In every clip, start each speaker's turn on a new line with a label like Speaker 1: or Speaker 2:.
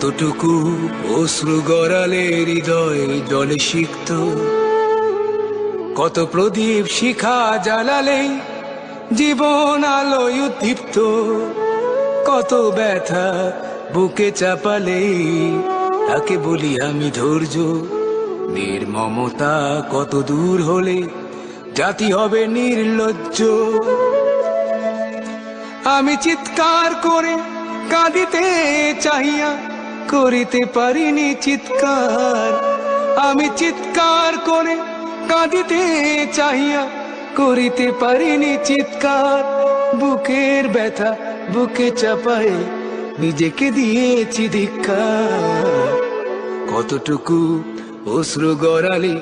Speaker 1: কতটুকু অশ্রু গড়ালে হৃদয় জলে সিক্ত, কত প্রদীপ শিখা জ্বালালে জীবন আলোয় উদ্দীপ্ত, কত ব্যথা বুকে চাপালে তাকে বলি আমি ধৈর্য। নির্মমতা কত দূর হলে জাতি হবে নির্লজ্জ। আমি চিৎকার করে কাঁদিতে চাহিয়া করিতে পারিনি চিৎকার। আমি চিৎকার করে কাঁদিতে চাহিয়া করিতে পারিনি চিৎকার। বুকের ব্যথা বুকে চাপায় নিজেকে দিয়েছি ধিক্কার। কতটুকু অশ্রু গড়ালে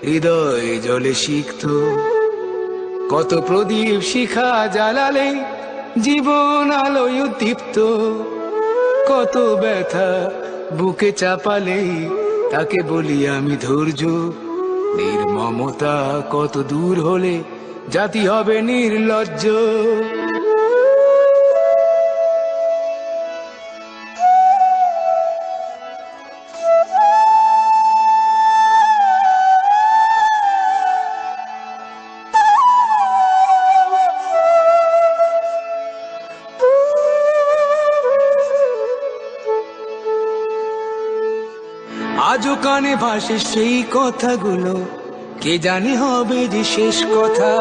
Speaker 1: হৃদয় জলে সিক্ত, কত প্রদীপ শিখা জ্বালালে জীবন আলোয় উদ্দীপ্ত, কত ব্যথা বুকে চাপালে তাকে বলি আমি ধৈর্য। নির্মমতা কত দূর হলে জাতি হবে নির্লজ্জ। আজও কানে ভাসে সেই কথাগুলো, কে জানে হবে যে শেষ কথা।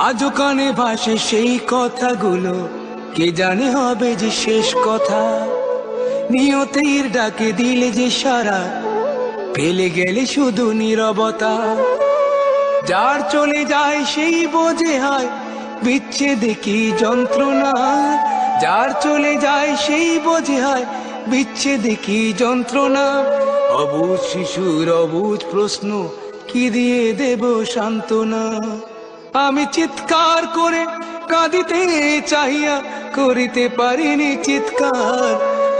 Speaker 1: আজও কানে ভাসে সেই কথাগুলো, কে জানে হবে যে শেষ কথা। নিয়তির ডাকে দিলে যে সারা, ফেলে গেলে শুধু নীরবতা। যার চলে যায় সেই বোঝে হয় বিচ্ছেদে কি যন্ত্রণা। যার চলে যায় সেই বোঝে হয় বিচ্ছেদে কি যন্ত্রণা। অবুঝ শিশুর অবুঝ প্রশ্ন, কি দিয়ে দেব সান্ত্বনা। আমি চিৎকার করে কাঁদিতে চাহিয়া করিতে পারিনি চিৎকার।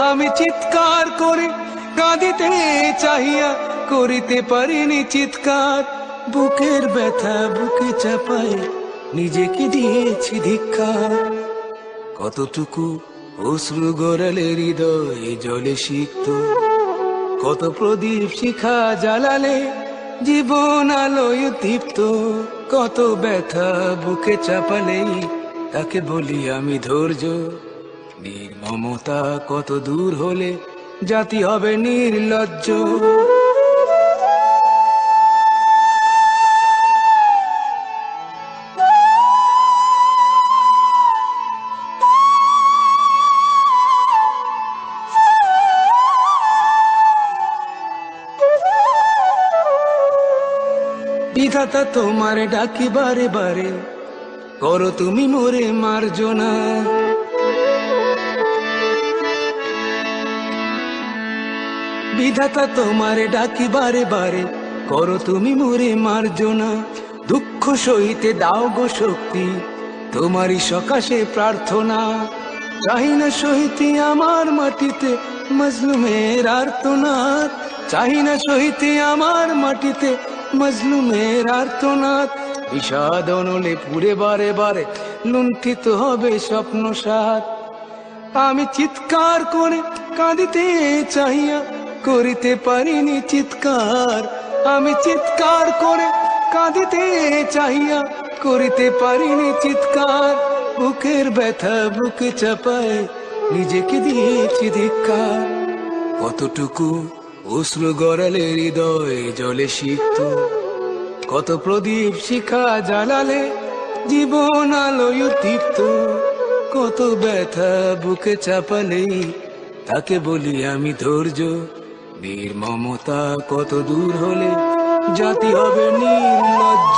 Speaker 1: আমি চিৎকার করে কাঁদিতে চাহিয়া করিতে পারিনি চিৎকার। বুকের ব্যথা বুকে চাপায় নিজেকে দিয়েছি ধিক্কার। কতটুকু অশ্রু গড়ালে হৃদয় জলে সিক্ত, কত প্রদীপ শিখা জ্বালালে জীবন আলোয় উদ্দীপ্ত, কত ব্যথা বুকে চাপালে তাকে বলি আমি ধৈর্য। নির্মমতা কত দূর হলে জাতি হবে নির্লজ্জ। বিধাতা তোমার ডাকি বারে বারে, করো তুমি মোরে মার্জনা। বিধাতা তোমার ডাকি বারে বারে, করো তুমি মোরে মার্জনা। দুঃখ সইতে দাও গো শক্তি, তোমারই সকাশে প্রার্থনা। চাহি না সইতে আমার মাটিতে মজলুমের আর্তনাদ। চাহি না সইতে আমার মাটিতে মজলুমের আর্তনাদ। বিষাদ অনলে পুরে বারে বারে লুণ্ঠিত হবে স্বপ্ন সাথ। আমি চিৎকার করে কাঁদিতে চাহিয়া করিতে পারিনি চিৎকার। আমি চিৎকার করে কাঁদিতে চাহিয়া করিতে পারিনি চিৎকার। বুকের ব্যথা বুকে চাপায় নিজেকে দিয়েছি ধিক্কার। কতটুকু অশ্রু গড়ালে হৃদয় জলে সিক্ত, কত প্রদীপ শিখা জ্বালালে জীবন আলোয় উদ্দীপ্ত, কত ব্যথা বুকে চাপালে তাকে বলি আমি ধৈর্য। নির্মমতা কত দূর হলে জাতি হবে নির্লজ্জ।